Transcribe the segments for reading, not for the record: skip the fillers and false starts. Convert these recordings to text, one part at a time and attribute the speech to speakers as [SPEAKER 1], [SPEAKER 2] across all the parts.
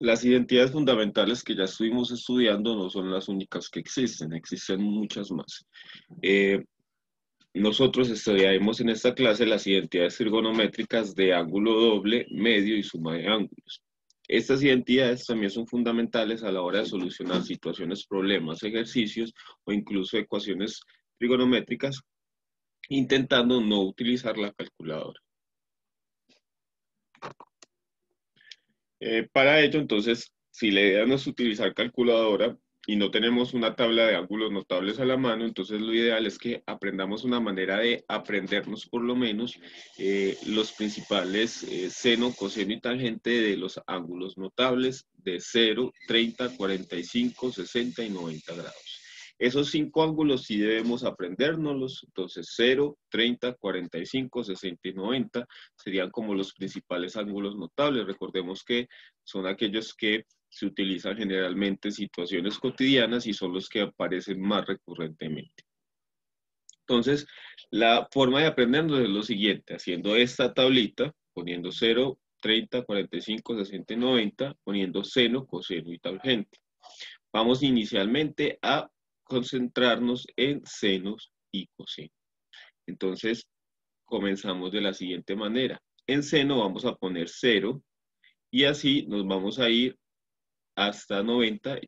[SPEAKER 1] Las identidades fundamentales que ya estuvimos estudiando no son las únicas que existen muchas más. Eh, Nosotros estudiaremos en esta clase las identidades trigonométricas de ángulo doble, medio y suma de ángulos. Estas identidades también son fundamentales a la hora de solucionar situaciones, problemas, ejercicios o incluso ecuaciones trigonométricas, intentando no utilizar la calculadora. Para ello, entonces, si la idea no es utilizar calculadora y no tenemos una tabla de ángulos notables a la mano, entonces lo ideal es que aprendamos una manera de aprendernos por lo menos los principales seno, coseno y tangente de los ángulos notables de 0, 30, 45, 60 y 90 grados. Esos 5 ángulos sí debemos aprendérnoslos, entonces 0, 30, 45, 60 y 90 serían como los principales ángulos notables. Recordemos que son aquellos que se utilizan generalmente en situaciones cotidianas y son los que aparecen más recurrentemente. Entonces, la forma de aprendernos es lo siguiente, haciendo esta tablita, poniendo 0, 30, 45, 60 y 90, poniendo seno, coseno y tangente. Vamos inicialmente a concentrarnos en senos y cosenos. Entonces, comenzamos de la siguiente manera. En seno vamos a poner 0 y así nos vamos a ir hasta 90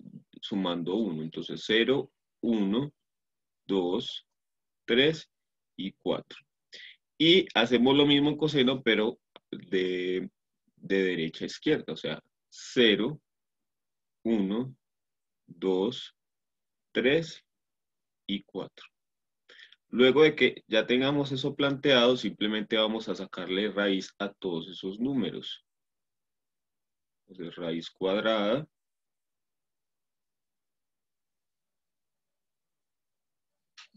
[SPEAKER 1] sumando 1. Entonces 0, 1, 2, 3 y 4. Y hacemos lo mismo en coseno, pero de derecha a izquierda. O sea, 0, 1, 2, 3 y 4. Luego de que ya tengamos eso planteado, simplemente vamos a sacarle raíz a todos esos números. Entonces, raíz cuadrada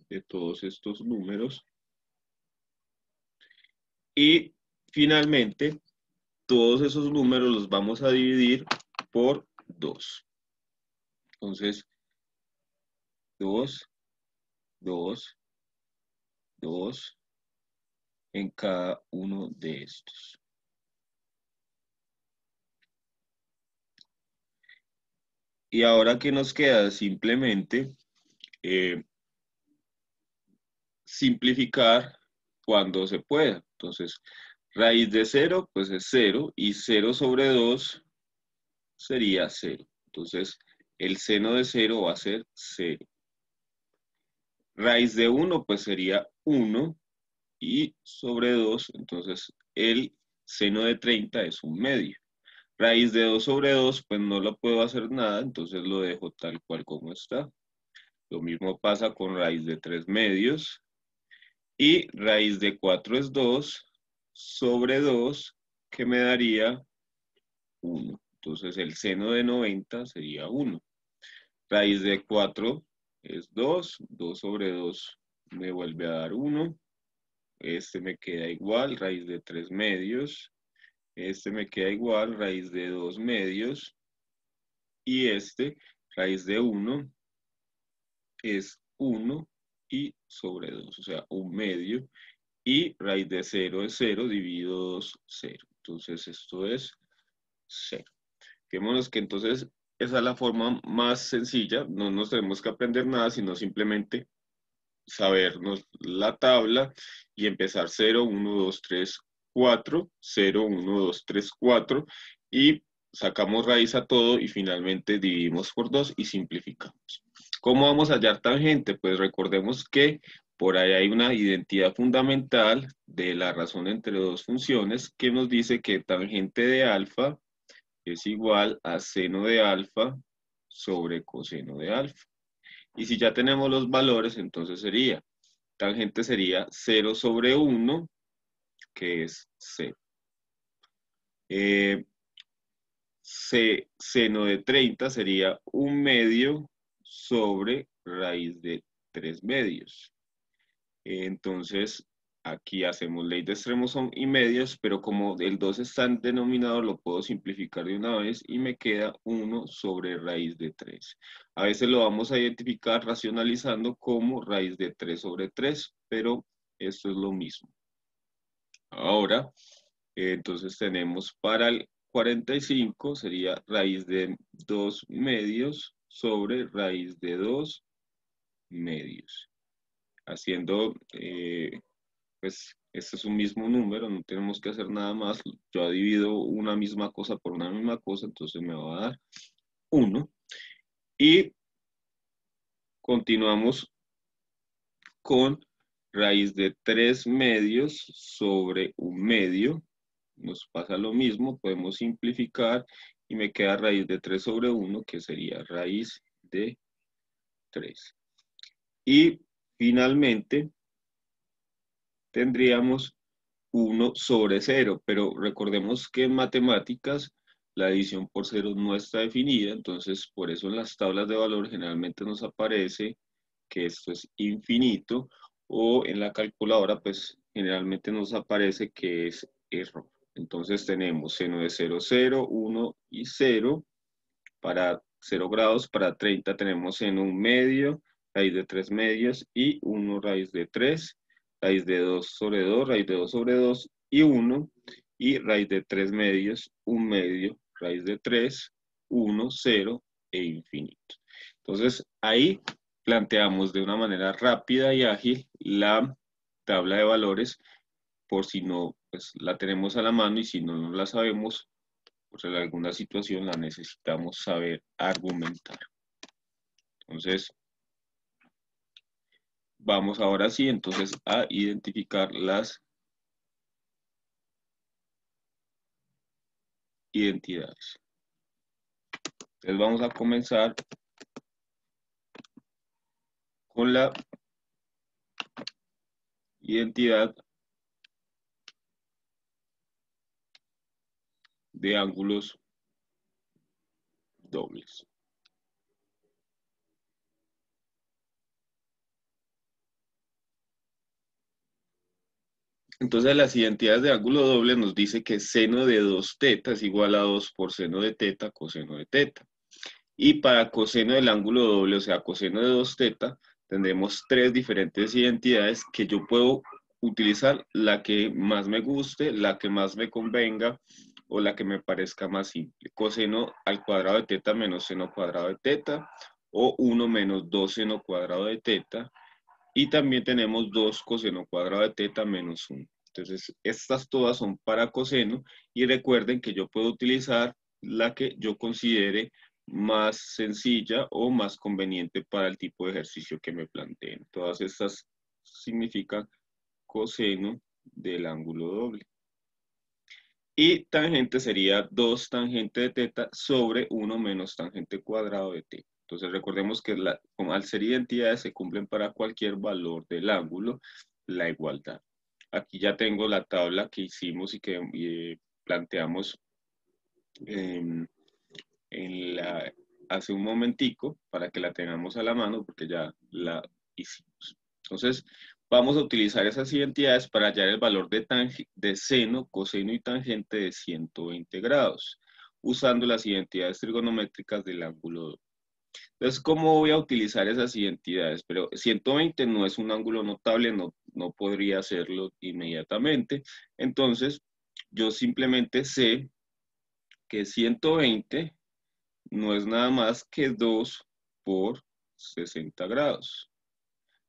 [SPEAKER 1] de todos estos números. Y finalmente, todos esos números los vamos a dividir por 2. Entonces, 2, 2, 2 en cada uno de estos. Y ahora que nos queda simplemente eh, simplificar cuando se pueda. Entonces, raíz de 0, pues es 0, y 0 sobre 2 sería 0. Entonces, el seno de 0 va a ser 0. Raíz de 1, pues sería 1, y sobre 2, entonces el seno de 30 es un medio. Raíz de 2 sobre 2, pues no lo puedo hacer nada, entonces lo dejo tal cual como está. Lo mismo pasa con raíz de 3 medios. Y raíz de 4 es 2 sobre 2, que me daría 1. Entonces el seno de 90 sería 1. Raíz de 4 es 2, 2 sobre 2 me vuelve a dar 1. Este me queda igual, raíz de 3 medios. Este me queda igual, raíz de 2 medios. Y este, raíz de 1, es 1 y sobre 2, o sea, un medio. Y raíz de 0 es 0, dividido 2, 0. Entonces esto es 0. Fijémonos que entonces esa es la forma más sencilla, no nos tenemos que aprender nada, sino simplemente sabernos la tabla y empezar 0, 1, 2, 3, 4, 0, 1, 2, 3, 4 y sacamos raíz a todo y finalmente dividimos por 2 y simplificamos. ¿Cómo vamos a hallar tangente? Pues recordemos que por ahí hay una identidad fundamental de la razón entre dos funciones que nos dice que tangente de alfa es igual a seno de alfa sobre coseno de alfa. Y si ya tenemos los valores, entonces sería, tangente sería 0 sobre 1, que es 0. Eh, seno de 30 sería un medio sobre raíz de 3 medios. Entonces, aquí hacemos ley de extremos son y medios, pero como el 2 está en denominador, lo puedo simplificar de una vez y me queda 1 sobre raíz de 3. A veces lo vamos a identificar racionalizando como raíz de 3 sobre 3, pero esto es lo mismo. Ahora, entonces tenemos para el 45 sería raíz de 2 medios sobre raíz de 2 medios. Haciendo, pues, este es un mismo número, no tenemos que hacer nada más. Yo divido una misma cosa por una misma cosa, entonces me va a dar 1. Y continuamos con raíz de 3 medios sobre un medio. Nos pasa lo mismo, podemos simplificar y me queda raíz de 3 sobre 1, que sería raíz de 3. Y finalmente tendríamos 1 sobre 0, pero recordemos que en matemáticas la división por 0 no está definida, entonces por eso en las tablas de valor generalmente nos aparece que esto es infinito, o en la calculadora pues generalmente nos aparece que es error. Entonces tenemos seno de 0, 0, 1 y 0. Para 0 grados, para 30 tenemos seno 1 medio, raíz de 3 medios y 1 raíz de 3, raíz de 2 sobre 2, raíz de 2 sobre 2 y 1, y raíz de 3 medios, 1 medio, raíz de 3, 1, 0 e infinito. Entonces ahí planteamos de una manera rápida y ágil la tabla de valores, por si no pues, la tenemos a la mano, y si no la sabemos, pues en alguna situación la necesitamos saber argumentar. Entonces, vamos ahora sí entonces a identificar las identidades. Entonces vamos a comenzar con la identidad de ángulos dobles. Entonces las identidades de ángulo doble nos dice que seno de 2θ es igual a 2 por seno de θ coseno de θ. Y para coseno del ángulo doble, o sea, coseno de 2θ, tendremos 3 diferentes identidades que yo puedo utilizar la que más me guste, la que más me convenga o la que me parezca más simple. Coseno al cuadrado de θ menos seno cuadrado de θ, o 1 menos 2 seno cuadrado de θ, y también tenemos 2 coseno cuadrado de θ menos 1. Entonces, estas todas son para coseno, y recuerden que yo puedo utilizar la que yo considere más sencilla o más conveniente para el tipo de ejercicio que me planteen. Todas estas significan coseno del ángulo doble. Y tangente sería 2 tangente de θ sobre 1 menos tangente cuadrado de θ. Entonces recordemos que al ser identidades se cumplen para cualquier valor del ángulo la igualdad. Aquí ya tengo la tabla que hicimos y que planteamos hace un momentico, para que la tengamos a la mano porque ya la hicimos. Entonces vamos a utilizar esas identidades para hallar el valor de seno, coseno y tangente de 120 grados, usando las identidades trigonométricas del ángulo doble. Entonces, ¿cómo voy a utilizar esas identidades? Pero 120 no es un ángulo notable, no podría hacerlo inmediatamente. Entonces, yo simplemente sé que 120 no es nada más que 2 por 60 grados.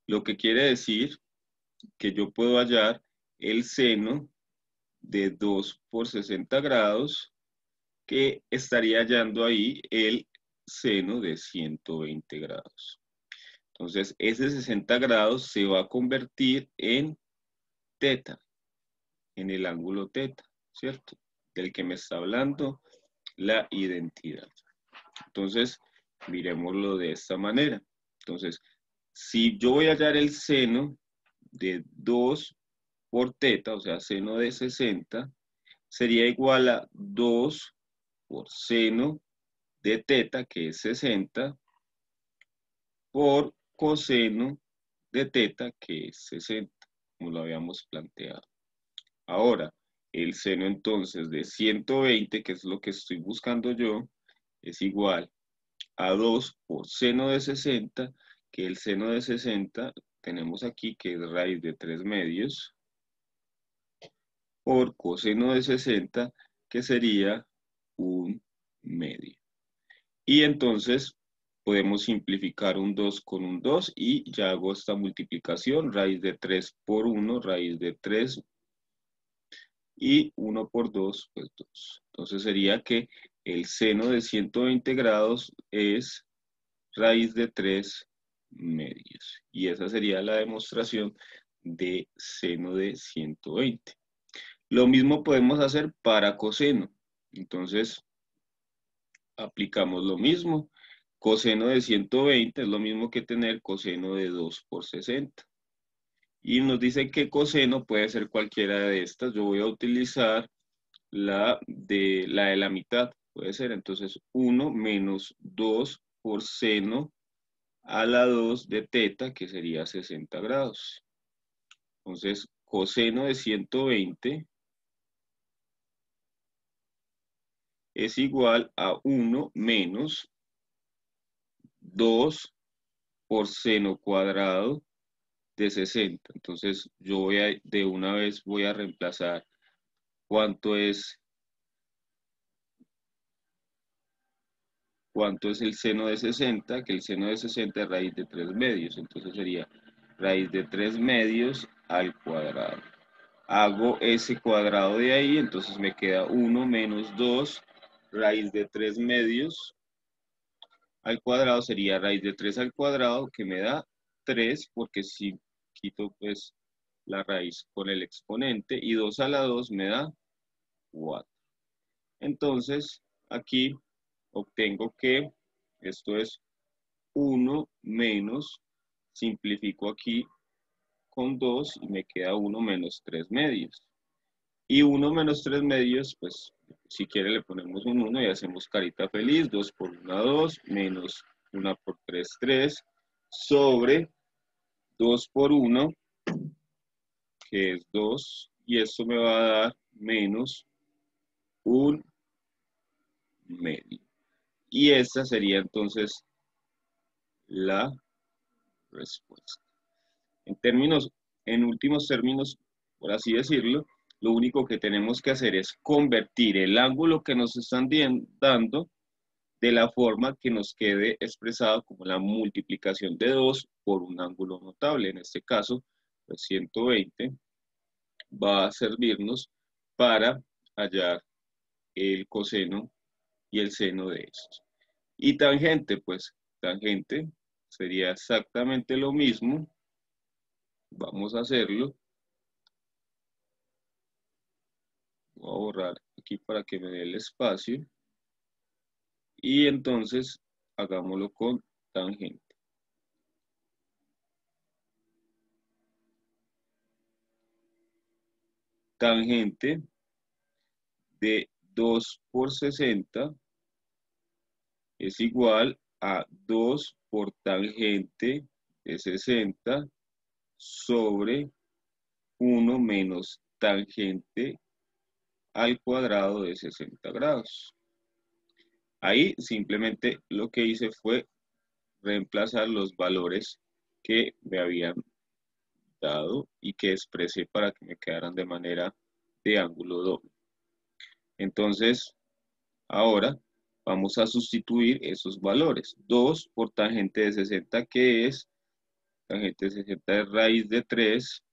[SPEAKER 1] Lo que quiere decir que yo puedo hallar el seno de 2 por 60 grados, que estaría hallando ahí el seno de 120 grados. Entonces, ese 60 grados se va a convertir en θ, en el ángulo θ, ¿cierto? Del que me está hablando la identidad. Entonces, miremoslo de esta manera. Entonces, si yo voy a hallar el seno de 2 por θ, o sea, seno de 60, sería igual a 2 por seno de θ, que es 60, por coseno de θ, que es 60, como lo habíamos planteado. Ahora, el seno entonces de 120, que es lo que estoy buscando yo, es igual a 2 por seno de 60, que el seno de 60 tenemos aquí que es raíz de 3 medios, por coseno de 60, que sería un medio. Y entonces podemos simplificar un 2 con un 2 y ya hago esta multiplicación, raíz de 3 por 1, raíz de 3 y 1 por 2, pues 2. Entonces sería que el seno de 120 grados es raíz de 3 medios. Y esa sería la demostración de seno de 120. Lo mismo podemos hacer para coseno. Entonces, aplicamos lo mismo. Coseno de 120 es lo mismo que tener coseno de 2 por 60. Y nos dice que coseno puede ser cualquiera de estas. Yo voy a utilizar la de la mitad. Puede ser entonces 1 menos 2 por seno a la 2 de teta, que sería 60 grados. Entonces, coseno de 120 es igual a 1 menos 2 por seno cuadrado de 60. Entonces, de una vez voy a reemplazar cuánto es el seno de 60, que el seno de 60 es raíz de 3 medios. Entonces sería raíz de 3 medios al cuadrado. Hago ese cuadrado de ahí, entonces me queda 1 menos 2, raíz de 3 medios al cuadrado sería raíz de 3 al cuadrado, que me da 3, porque si quito pues la raíz con el exponente, y 2 a la 2 me da 4. Entonces, aquí obtengo que esto es 1 menos, simplifico aquí con 2 y me queda 1 menos 3 medios. Y 1 menos 3 medios, pues si quiere le ponemos un 1 y hacemos carita feliz. 2 por 1, 2, menos 1 por 3, 3, sobre 2 por 1, que es 2, y esto me va a dar menos un medio. Y esta sería entonces la respuesta. En últimos términos, por así decirlo, lo único que tenemos que hacer es convertir el ángulo que nos están dando de la forma que nos quede expresado como la multiplicación de 2 por un ángulo notable. En este caso, pues 120 va a servirnos para hallar el coseno y el seno de estos. Y tangente, pues tangente sería exactamente lo mismo. Vamos a hacerlo. Voy a borrar aquí para que me dé el espacio. Y entonces hagámoslo con tangente. Tangente de 2 por 60 es igual a 2 por tangente de 60 sobre 1 menos tangente al cuadrado de 60 grados. Ahí simplemente lo que hice fue reemplazar los valores que me habían dado y que expresé para que me quedaran de manera de ángulo doble. Entonces, ahora vamos a sustituir esos valores. 2 por tangente de 60, que es tangente de 60 es raíz de 3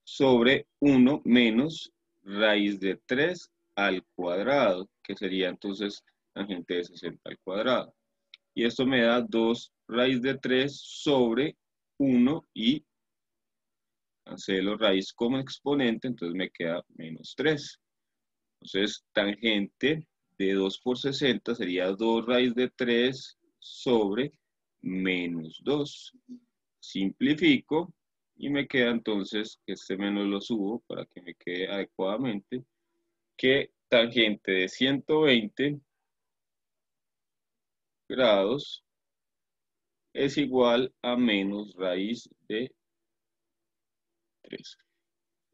[SPEAKER 1] sobre 1 menos raíz de 3 al cuadrado, que sería entonces tangente de 60 al cuadrado. Y esto me da 2 raíz de 3 sobre 1 y cancelo raíz como exponente, entonces me queda menos 3. Entonces, tangente de 2 por 60 sería 2 raíz de 3 sobre menos 2. Simplifico y me queda entonces, este menos lo subo para que me quede adecuadamente, que tangente de 120 grados es igual a menos raíz de 3.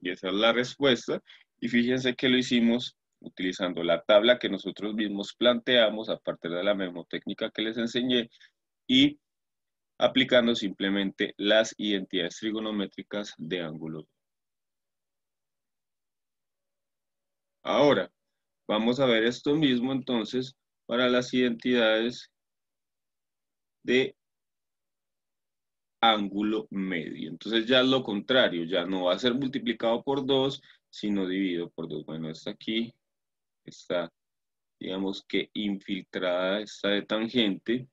[SPEAKER 1] Y esa es la respuesta. Y fíjense que lo hicimos utilizando la tabla que nosotros mismos planteamos a partir de la mnemotécnica que les enseñé y aplicando simplemente las identidades trigonométricas de ángulos. Ahora, Vamos a ver esto mismo entonces para las identidades de ángulo medio. Entonces ya es lo contrario, ya no va a ser multiplicado por 2, sino dividido por 2. Bueno, esta aquí está, digamos que infiltrada, esta de tangente,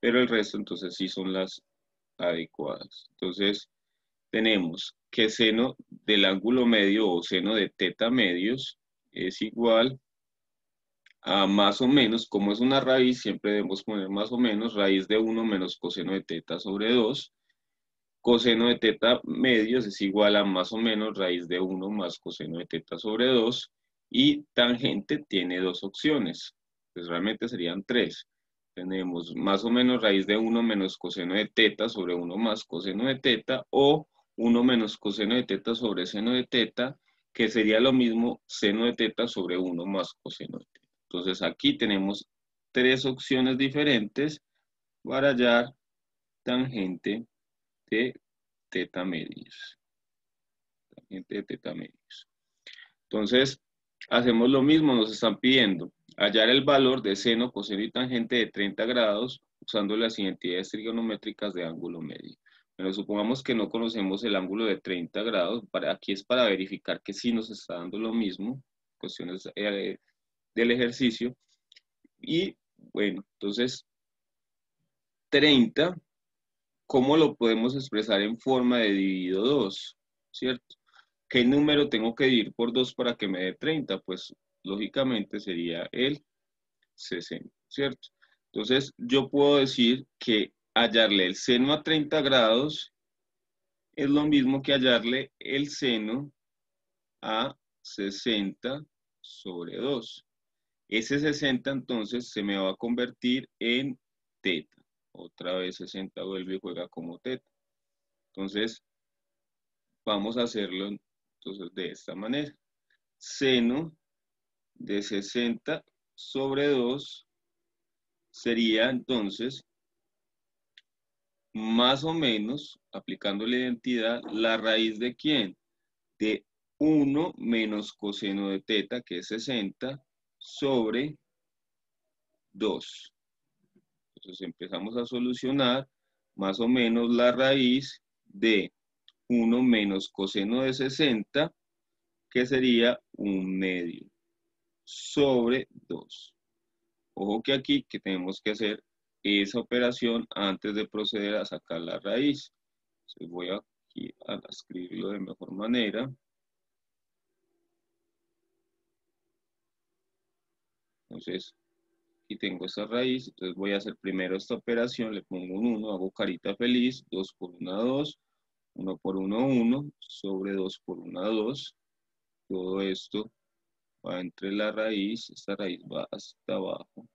[SPEAKER 1] pero el resto entonces sí son las adecuadas. Entonces tenemos que seno del ángulo medio o seno de teta medios es igual a más o menos, como es una raíz, siempre debemos poner más o menos, raíz de 1 menos coseno de teta sobre 2. Coseno de teta medios es igual a más o menos raíz de 1 más coseno de teta sobre 2. Y tangente tiene dos opciones, pues realmente serían tres. Tenemos más o menos raíz de 1 menos coseno de teta sobre 1 más coseno de teta, o 1 menos coseno de teta sobre seno de teta, que sería lo mismo seno de teta sobre 1 más coseno de teta. Entonces aquí tenemos tres opciones diferentes para hallar tangente de teta medios. Tangente de teta medios. Entonces, hacemos lo mismo, nos están pidiendo hallar el valor de seno, coseno y tangente de 30 grados usando las identidades trigonométricas de ángulo medio. Pero supongamos que no conocemos el ángulo de 30 grados, aquí es para verificar que sí nos está dando lo mismo, cuestiones del ejercicio. Y bueno, entonces 30, ¿cómo lo podemos expresar en forma de dividido 2? ¿Cierto? ¿Qué número tengo que dividir por 2 para que me dé 30? Pues lógicamente sería el 60, ¿cierto? Entonces yo puedo decir que hallarle el seno a 30 grados es lo mismo que hallarle el seno a 60 sobre 2. Ese 60 entonces se me va a convertir en teta. Otra vez 60 vuelve y juega como teta. Entonces vamos a hacerlo entonces de esta manera. Seno de 60 sobre 2 sería entonces más o menos, aplicando la identidad, la raíz de ¿quién? De 1 menos coseno de teta, que es 60, sobre 2. Entonces empezamos a solucionar más o menos la raíz de 1 menos coseno de 60, que sería 1/2, sobre 2. Ojo que aquí que tenemos que hacer esa operación antes de proceder a sacar la raíz. Entonces voy aquí a escribirlo de mejor manera. Entonces aquí tengo esta raíz, entonces voy a hacer primero esta operación, le pongo un 1, hago carita feliz, 2 por 1, 2, 1 por 1, 1, sobre 2 por 1, 2. Todo esto va entre la raíz, esta raíz va hasta abajo,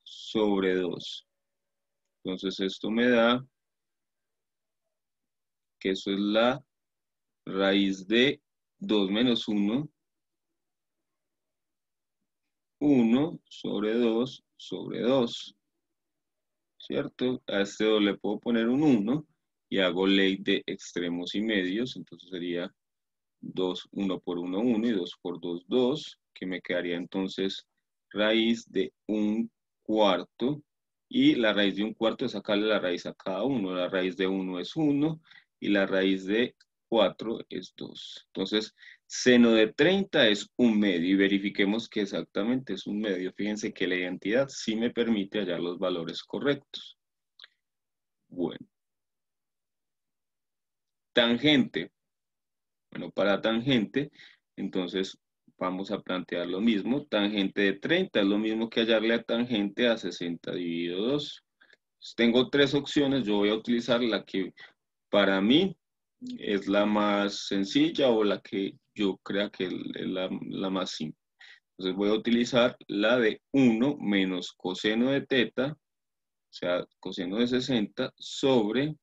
[SPEAKER 1] sobre 2. Entonces esto me da que eso es la raíz de 2 menos 1, 1 sobre 2 sobre 2, ¿cierto? A este le puedo poner un 1 y hago ley de extremos y medios, entonces sería 2, 1 por 1, 1 y 2 por 2, 2, que me quedaría entonces raíz de 1/4, y la raíz de 1/4 es sacarle la raíz a cada uno. La raíz de 1 es 1 y la raíz de 4 es 2. Entonces, seno de 30 es 1/2 y verifiquemos que exactamente es 1/2. Fíjense que la identidad sí me permite hallar los valores correctos. Bueno, tangente. Bueno, para tangente, entonces vamos a plantear lo mismo. Tangente de 30 es lo mismo que hallarle a tangente a 60 dividido 2. Entonces, tengo tres opciones, yo voy a utilizar la que para mí es la más sencilla o la que yo crea que es la más simple. Entonces voy a utilizar la de 1 menos coseno de teta, o sea, coseno de 60 sobre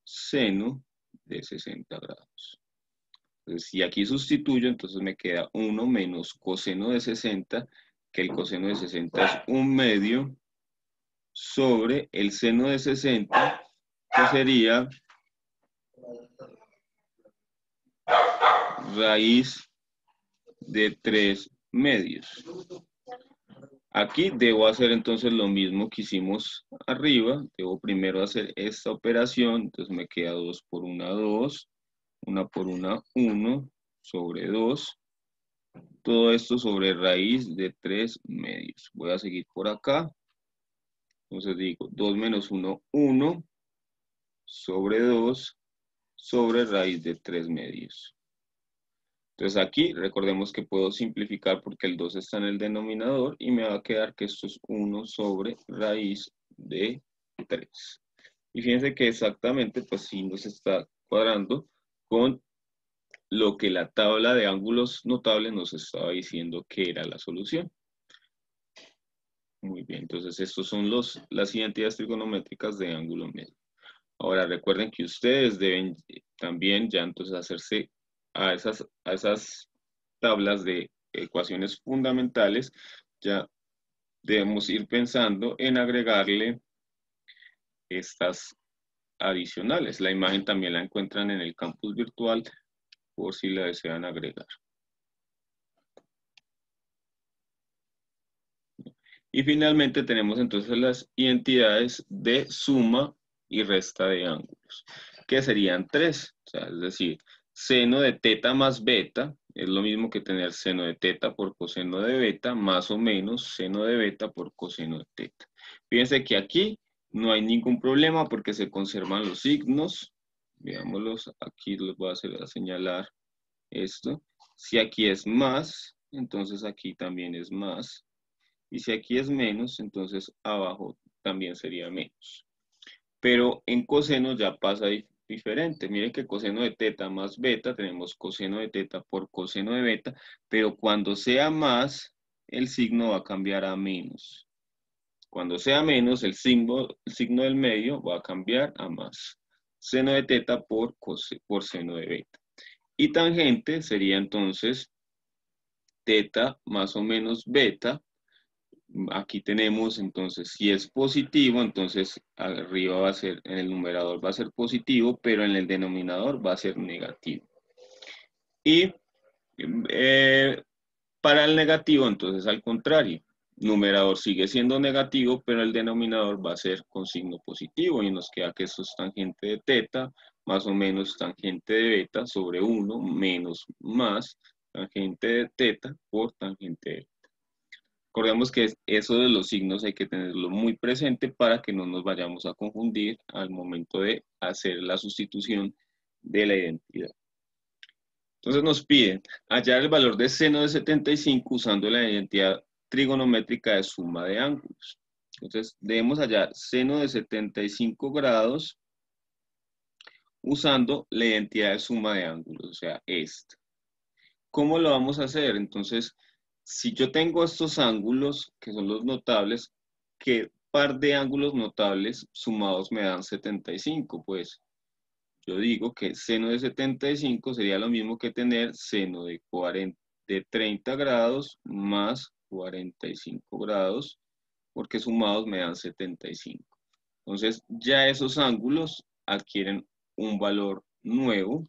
[SPEAKER 1] seno de 60 grados. Entonces, si aquí sustituyo, entonces me queda 1 menos coseno de 60, que el coseno de 60 es 1/2, sobre el seno de 60, que sería raíz de 3 medios. Aquí debo hacer entonces lo mismo que hicimos arriba. Debo primero hacer esta operación. Entonces me queda 2 por 1, 2. 1 por 1, 1 sobre 2. Todo esto sobre raíz de 3 medios. Voy a seguir por acá. Entonces digo 2 menos 1, 1 sobre 2 sobre raíz de 3 medios. Entonces aquí recordemos que puedo simplificar porque el 2 está en el denominador y me va a quedar que esto es 1 sobre raíz de 3. Y fíjense que exactamente pues sí nos está cuadrando con lo que la tabla de ángulos notables nos estaba diciendo que era la solución. Muy bien, entonces estos son las identidades trigonométricas de ángulo medio. Ahora recuerden que ustedes deben también ya entonces hacerse a esas tablas de ecuaciones fundamentales, ya debemos ir pensando en agregarle estas adicionales. La imagen también la encuentran en el campus virtual por si la desean agregar. Y finalmente tenemos entonces las identidades de suma y resta de ángulos, que serían 3. O sea, es decir, seno de teta más beta es lo mismo que tener seno de teta por coseno de beta, más o menos seno de beta por coseno de teta. Fíjense que aquí no hay ningún problema porque se conservan los signos. Veámoslos, aquí les voy a señalar esto. Si aquí es más, entonces aquí también es más. Y si aquí es menos, entonces abajo también sería menos. Pero en coseno ya pasa diferente. Miren que coseno de teta más beta, tenemos coseno de teta por coseno de beta, pero cuando sea más, el signo va a cambiar a menos. Cuando sea menos, el signo del medio va a cambiar a más. Seno de teta por seno de beta. Y tangente sería entonces teta más o menos beta. Aquí tenemos entonces, si es positivo, entonces arriba va a ser, en el numerador va a ser positivo, pero en el denominador va a ser negativo. Y eh, para el negativo, entonces al contrario, numerador sigue siendo negativo, pero el denominador va a ser con signo positivo y nos queda que esto es tangente de teta, más o menos tangente de beta sobre 1 menos más tangente de teta por tangente de beta. Recordemos que eso de los signos hay que tenerlo muy presente para que no nos vayamos a confundir al momento de hacer la sustitución de la identidad. Entonces nos piden hallar el valor de seno de 75 usando la identidad trigonométrica de suma de ángulos. Entonces debemos hallar seno de 75 grados usando la identidad de suma de ángulos, o sea, esta. ¿Cómo lo vamos a hacer? Entonces, si yo tengo estos ángulos, que son los notables, ¿qué par de ángulos notables sumados me dan 75? Pues yo digo que seno de 75 sería lo mismo que tener seno de 30 grados más 45 grados, porque sumados me dan 75. Entonces, ya esos ángulos adquieren un valor nuevo,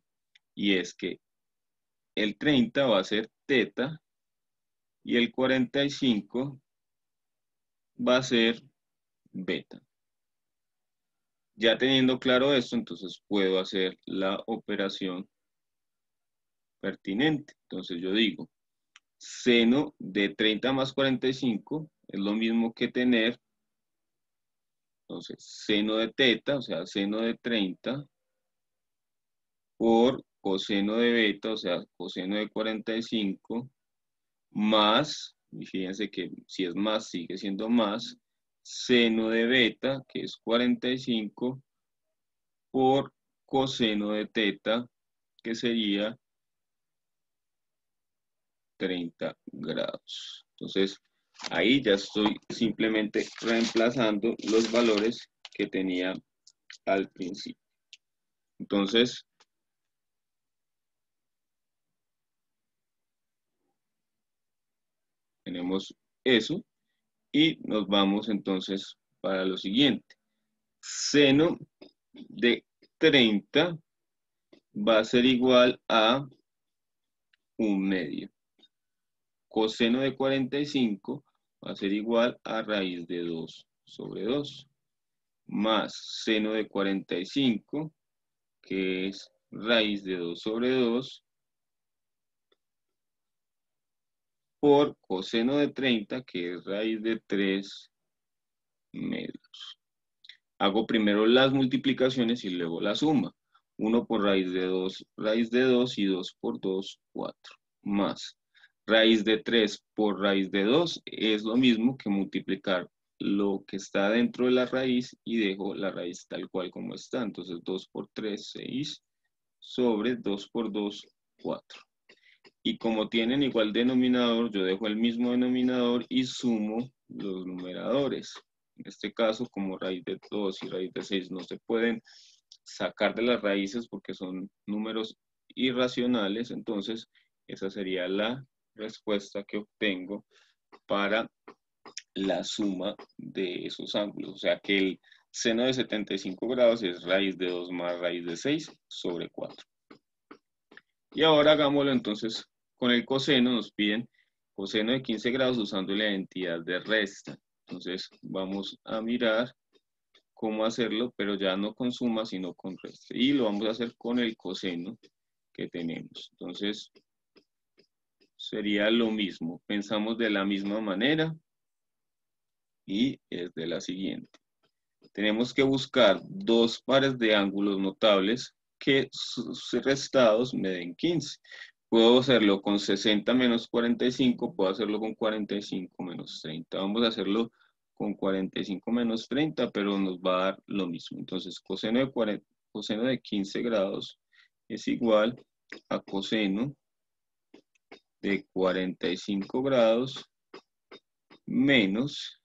[SPEAKER 1] y es que el 30 va a ser teta y el 45 va a ser beta. Ya teniendo claro esto, entonces puedo hacer la operación pertinente. Entonces yo digo, seno de 30 más 45 es lo mismo que tener, entonces, seno de teta, o sea, seno de 30 por coseno de beta, o sea, coseno de 45 más, y fíjense que si es más, sigue siendo más, seno de beta, que es 45, por coseno de teta, que sería 30 grados. Entonces, ahí ya estoy simplemente reemplazando los valores que tenía al principio. Entonces, tenemos eso y nos vamos entonces para lo siguiente. Seno de 30 va a ser igual a 1 medio. coseno de 45 va a ser igual a raíz de 2 sobre 2, más seno de 45, que es raíz de 2 sobre 2, por coseno de 30, que es raíz de 3 medios. Hago primero las multiplicaciones y luego la suma. 1 por raíz de 2 y 2 por 2, 4. Más raíz de 3 por raíz de 2 es lo mismo que multiplicar lo que está dentro de la raíz y dejo la raíz tal cual como está. Entonces 2 por 3, 6, sobre 2 por 2, 4. Y como tienen igual denominador, yo dejo el mismo denominador y sumo los numeradores. En este caso, como raíz de 2 y raíz de 6 no se pueden sacar de las raíces porque son números irracionales, entonces esa sería la respuesta que obtengo para la suma de esos ángulos. O sea que el seno de 75 grados es raíz de 2 más raíz de 6 sobre 4. Y ahora hagámoslo entonces con el coseno. Nos piden coseno de 15 grados usando la identidad de resta. Entonces vamos a mirar cómo hacerlo, pero ya no con suma, sino con resta. Y lo vamos a hacer con el coseno que tenemos. Entonces sería lo mismo. Pensamos de la misma manera y es de la siguiente. Tenemos que buscar dos pares de ángulos notables que sus restados me den 15. Puedo hacerlo con 60 menos 45, puedo hacerlo con 45 menos 30. Vamos a hacerlo con 45 menos 30, pero nos va a dar lo mismo. Entonces, coseno de 15 grados es igual a coseno de 45 grados menos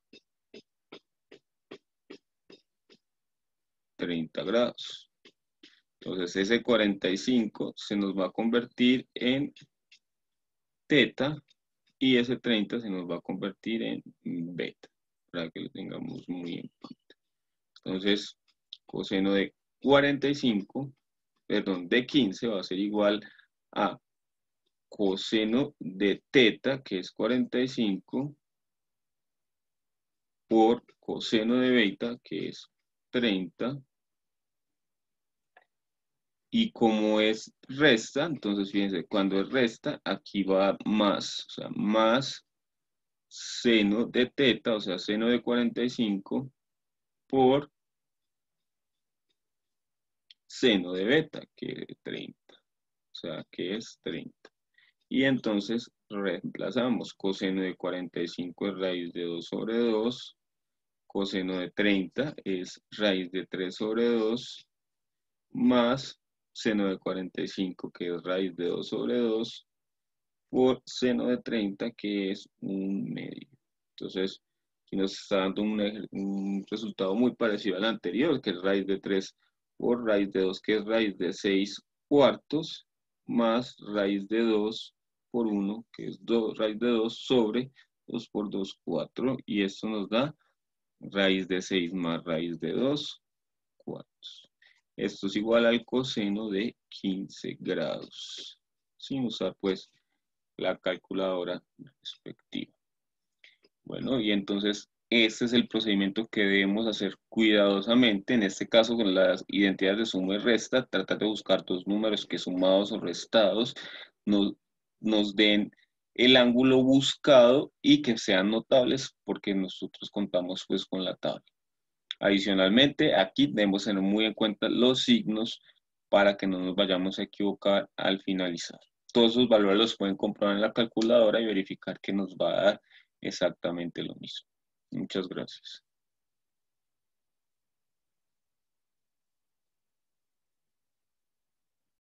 [SPEAKER 1] 30 grados. Entonces ese 45 se nos va a convertir en teta y ese 30 se nos va a convertir en beta, para que lo tengamos muy en cuenta. Entonces, coseno de 45, perdón, de 15 va a ser igual a coseno de teta, que es 45, por coseno de beta, que es 30. Y como es resta, entonces fíjense, cuando es resta, aquí va más, o sea, más seno de teta, o sea, seno de 45 por seno de beta, que es 30, o sea, que es 30. Y entonces reemplazamos, coseno de 45 es raíz de 2 sobre 2, coseno de 30 es raíz de 3 sobre 2, más seno de 45, que es raíz de 2 sobre 2, por seno de 30, que es un medio. Entonces, aquí nos está dando un resultado muy parecido al anterior, que es raíz de 3 por raíz de 2, que es raíz de 6 cuartos, más raíz de 2 por 1, que es raíz de 2 sobre 2 por 2, 4. Y esto nos da raíz de 6 más raíz de 2 cuartos. Esto es igual al coseno de 15 grados, sin usar pues la calculadora respectiva. Bueno, y entonces este es el procedimiento que debemos hacer cuidadosamente. En este caso, con las identidades de suma y resta, tratar de buscar dos números que sumados o restados nos den el ángulo buscado y que sean notables, porque nosotros contamos pues con la tabla. Adicionalmente, aquí debemos tener muy en cuenta los signos para que no nos vayamos a equivocar al finalizar. Todos esos valores los pueden comprobar en la calculadora y verificar que nos va a dar exactamente lo mismo. Muchas gracias.